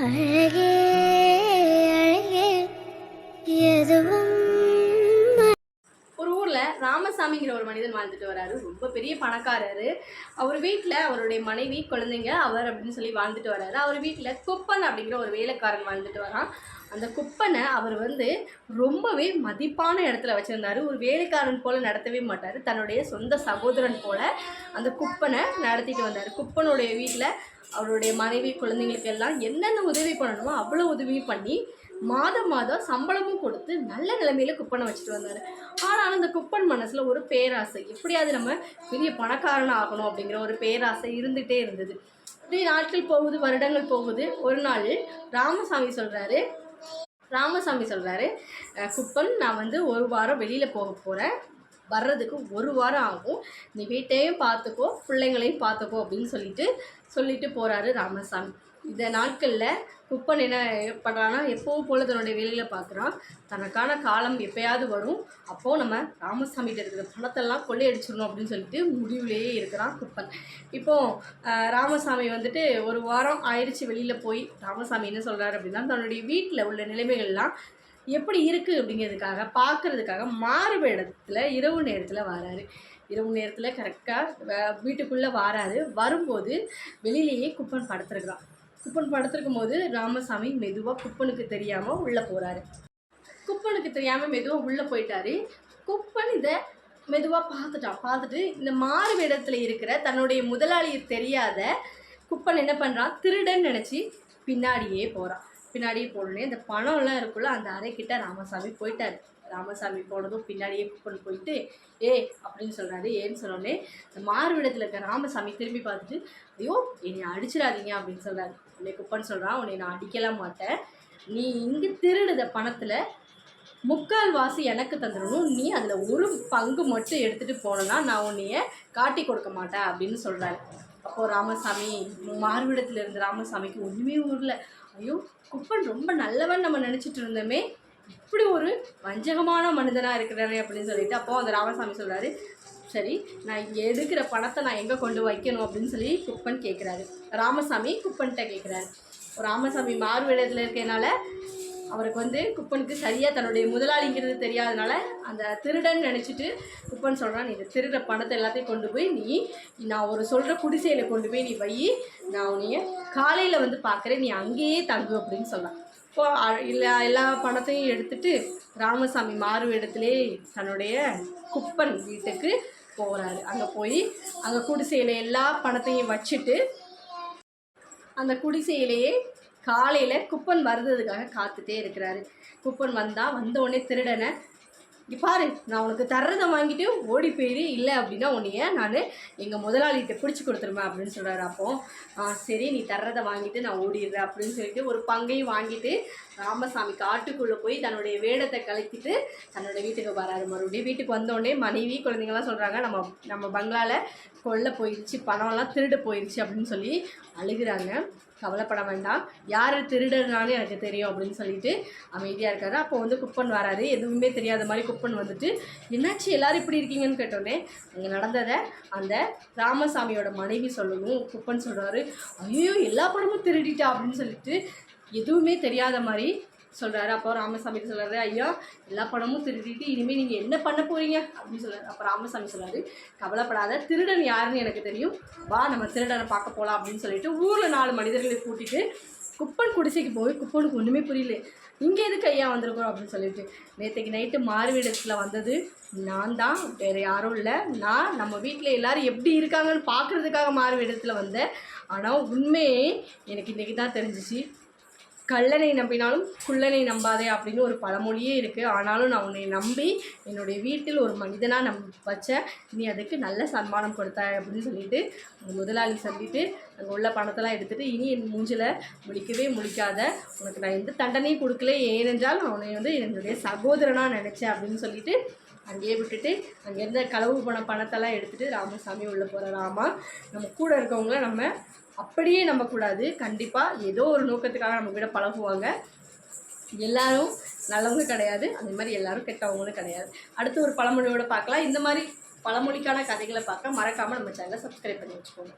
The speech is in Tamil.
அழகே அழகே எதுவும். ஒரு ஊரில் ராமசாமிங்கிற ஒரு மனிதன் வாழ்ந்துட்டு வராரு. ரொம்ப பெரிய பணக்காரரு. அவர் வீட்டில் அவருடைய மனைவி குழந்தைங்க அவர் அப்படின்னு சொல்லி வாழ்ந்துட்டு வராரு. அவர் வீட்டில் குப்பன் அப்படிங்கிற ஒரு வேலைக்காரன் வாழ்ந்துட்டு வரான். அந்த குப்பனை அவர் ரொம்பவே மதிப்பான இடத்துல வச்சுருந்தார். ஒரு வேலைக்காரன் போல் நடத்தவே மாட்டார். தன்னுடைய சொந்த சகோதரன் போல் அந்த குப்பனை நடத்திட்டு வந்தார். குப்பனுடைய வீட்டில் அவருடைய மனைவி குழந்தைங்களுக்கு எல்லாம் என்னென்ன உதவி பண்ணணுமோ அவ்வளோ உதவி பண்ணி மாதம் மாதம் சம்பளமும் கொடுத்து நல்ல நிலைமையில குப்பனை வச்சுட்டு வந்தார். ஆனாலும் இந்த குப்பன் மனசில் ஒரு பேராசை, எப்படியாவது நம்ம பெரிய பணக்காரன் ஆகணும் அப்படிங்கிற ஒரு பேராசை இருந்துகிட்டே இருந்தது. இப்படி நாட்கள் போகுது, வருடங்கள் போகுது. ஒரு நாள் ராமசாமி சொல்கிறாரு, குப்பன் நான் ஒரு வாரம் வெளியில் போக போகிறேன், வர்றதுக்கு ஒரு வாரம் ஆகும், நீ வீட்டையும் பார்த்துக்கோ பிள்ளைங்களையும் பார்த்துக்கோ அப்படின்னு சொல்லிட்டு போகிறாரு ராமசாமி. இந்த நாட்களில் குப்பன் என்ன பண்ணுறான்னா, எப்போவும் போல் தன்னுடைய வேலையில் பார்க்குறான். தனக்கான காலம் எப்போயாவது வரும், அப்போது நம்ம ராமசாமிகிட்ட இருக்கிற பணத்தெல்லாம் கொள்ளையடிச்சிடணும் அப்படின்னு சொல்லிட்டு முடிவுலேயே இருக்கிறான் குப்பன். இப்போது ராமசாமி ஒரு வாரம் ஆயிடுச்சு வெளியில் போய். ராமசாமி என்ன சொல்கிறாரு அப்படின்னா, தன்னுடைய வீட்டில் உள்ள நிலைமைகள்லாம் எப்படி இருக்குது அப்படிங்கிறதுக்காக பார்க்குறதுக்காக மாறு வேடத்தில் இரவு நேரத்தில் வராரு. இரவு நேரத்தில் கரெக்டாக வீட்டுக்குள்ளே வராரு. வரும்போது வெளியிலேயே குப்பன் படுத்துருக்குறான். குப்பன் படுத்திருக்கும் போது ராமசாமி மெதுவாக குப்பனுக்கு தெரியாமல் உள்ளே போகிறாரு. குப்பனுக்கு தெரியாமல் மெதுவாக உள்ளே போயிட்டாரு. குப்பன் இதை மெதுவாக பார்த்துட்டு இந்த மாறு வேடத்தில் இருக்கிற தன்னுடைய முதலாளியை தெரியாத குப்பன் என்ன பண்ணுறான், திருடன் நினச்சி பின்னாடியே போனோடனே இந்த பணம்லாம் இருக்குல்ல அந்த அறைக்கிட்ட ராமசாமி போயிட்டார். ராமசாமி போனதும் பின்னாடியே குப்பன் போயிட்டு அப்படின்னு சொல்கிறாரு. ஏன்னு சொன்னோடனே இந்த மாறுவிடத்தில் இருக்க ராமசாமி திரும்பி பார்த்துட்டு, ஐயோ என்னை அடிச்சிடாதீங்க அப்படின்னு சொல்கிறாரு. உன்னை குப்பன் சொல்கிறான், உன்னை நான் அடிக்கலாம் மாட்டேன், நீ இங்கே திருடுத பணத்தில் 3/4 எனக்கு தந்துடணும், நீ அதில் ஒரு பங்கு மட்டும் எடுத்துகிட்டு போனோன்னா நான் உன்னைய காட்டி கொடுக்க மாட்டேன் அப்படின்னு சொல்கிறாரு. அப்போது ராமசாமி மாறுவிடத்தில் இருந்த ராமசாமிக்கு ஒன்றுமே ஊரில், ஐயோ குப்பன் ரொம்ப நல்லவன் நம்ம நினச்சிட்டு இருந்தோமே, இப்படி ஒரு வஞ்சகமான மனிதனாக இருக்கிறாரே அப்படின்னு சொல்லிட்டு அப்போது அந்த ராமசாமி சொல்கிறாரு, சரி நான் இங்கே எடுக்கிற பணத்தை நான் எங்கே கொண்டு வைக்கணும் அப்படின்னு சொல்லி குப்பன் கேட்குறாரு. ராமசாமி குப்பன்கிட்ட கேட்குறாரு. ராமசாமி மாறு வேடத்தில் இருக்கிறதுனால அவருக்கு குப்பனுக்கு சரியாக தன்னுடைய முதலாளிங்கிறது தெரியாதனால அந்த திருடன் நினச்சிட்டு குப்பன் சொல்கிறான், நீ திருடுற பணத்தை எல்லாத்தையும் கொண்டு போய் நான் சொல்கிற குடிசையில் கொண்டு போய் நீ வை, நான் உன்னைய காலையில் பார்க்குறேன், நீ அங்கேயே தங்கு அப்படின்னு சொல்லலாம். இப்போ எல்லா பணத்தையும் எடுத்துகிட்டு ராமசாமி மாறு இடத்துலே தன்னுடைய குப்பன் வீட்டுக்கு போகிறாரு. அங்கே போய் அங்கே குடிசையில் எல்லா பணத்தையும் வச்சுட்டு அந்த குடிசையிலேயே காலையில் குப்பன் வருதுக்காக காத்துட்டே இருக்கிறாரு. குப்பன் வந்தோடனே திருடனை, இங்கே பாரு நான் உனக்கு தர்றதை வாங்கிட்டு ஓடி போயிரு, இல்லை அப்படின்னா உன்னைய நான் எங்கள் முதலாளிகிட்ட பிடிச்சி கொடுத்துருவேன் அப்படின்னு சொல்கிறாரு. அப்போது சரி நீ தர்றதை வாங்கிட்டு நான் ஓடிடுறேன் அப்படின்னு சொல்லிட்டு ஒரு பங்கையும் வாங்கிட்டு ராமசாமி காட்டுக்குள்ளே போய் தன்னுடைய வேடத்தை கலக்கிட்டு தன்னோட வீட்டுக்கு வராரு. மறுபடியும் வீட்டுக்கு வந்தோடனே மனைவி குழந்தைங்கள்லாம் சொல்கிறாங்க, நம்ம பங்களாவில் கொள்ள போயிடுச்சு, பணம்லாம் திருடு போயிடுச்சு அப்படின்னு சொல்லி அழுகிறாங்க. கவலைப்பட வேண்டாம், யார் திருடுனாலும் எனக்கு தெரியும் அப்படின்னு சொல்லிட்டு அமைதியாக இருக்காரு. அப்போ குப்பன் வராரு. எதுவுமே தெரியாத மாதிரி குப்பன் என்னாச்சு எல்லோரும் இப்படி இருக்கீங்கன்னு கேட்டோன்னே அங்கே நடந்ததை அந்த ராமசாமியோட மனைவி சொல்லணும். குப்பன் சொல்கிறாரு, ஐயோ எல்லா பணமும் திருடிட்டா அப்படின்னு சொல்லிட்டு எதுவுமே தெரியாத மாதிரி சொல்கிறாரு. அப்போ ராமசாமி சொல்கிறாரு, ஐயா எல்லா பணமும் திருடிட்டு இனிமேல் நீங்கள் என்ன பண்ண போகிறீங்க அப்படின்னு சொல்கிறாரு. அப்போ ராமசாமி சொல்கிறாரு, கவலைப்படாத, திருடன் யாருன்னு எனக்கு தெரியும், வா நம்ம திருடனை பார்க்க போகலாம் அப்படின்னு சொல்லிட்டு ஊரில் 4 மனிதர்களை கூட்டிகிட்டு குப்பன் குடிசைக்கு போய் குப்பனுக்கு ஒன்றுமே புரியல, இங்கே எதுக்கு ஐயா வந்திருக்கிறோம் அப்படின்னு சொல்லிட்டு, நேற்றுக்கு நைட்டு மாறுவேடத்தில் வந்தது நான் தான், வேறு யாரும் இல்லை, நான் நம்ம வீட்டில் எல்லோரும் எப்படி இருக்காங்கன்னு பார்க்குறதுக்காக மாறுவேடத்தில் வந்தேன். ஆனால் உண்மையே எனக்கு இன்றைக்கி தான் தெரிஞ்சிச்சு, கள்ளனை நம்பினாலும் குள்ளனை நம்பாதே அப்படின்னு ஒரு பழமொழியே இருக்குது. ஆனாலும் நான் உன்னை நம்பி என்னுடைய வீட்டில் ஒரு மனிதனாக வச்சேன், நீ அதுக்கு நல்ல சன்மானம் கொடுத்தாய் அப்படின்னு சொல்லிட்டு முதலாளி சொல்லிவிட்டு அங்கே உள்ள பணத்தெல்லாம் எடுத்துகிட்டு, இனி என் மூஞ்சில் முழிக்காத, உனக்கு நான் எந்த தண்டனையும் கொடுக்கல, ஏனென்றால் அவனை என்னுடைய சகோதரனாக நினச்சேன் அப்படின்னு சொல்லிட்டு அங்கேயே விட்டுட்டு அங்கேருந்து களவு பணத்தெல்லாம் எடுத்துகிட்டு ராமசாமி உள்ளே போகிற. ராமா நம்ம கூட இருக்கவங்கள நம்ம அப்படியே நம்பக்கூடாது, கண்டிப்பாக ஏதோ ஒரு நோக்கத்துக்காக நம்ம விட பழகுவாங்க. எல்லாரும் நல்லவங்க கிடையாது, அதே மாதிரி எல்லாரும் கெட்டவங்களும் கிடையாது. அடுத்து ஒரு பழமொழியோடு பார்க்கலாம். இந்த மாதிரி பழமொழிக்கான கதைகளை பார்க்க மறக்காமல் நம்ம சேனலை சப்ஸ்கிரைப் பண்ணி வச்சுக்கோங்க.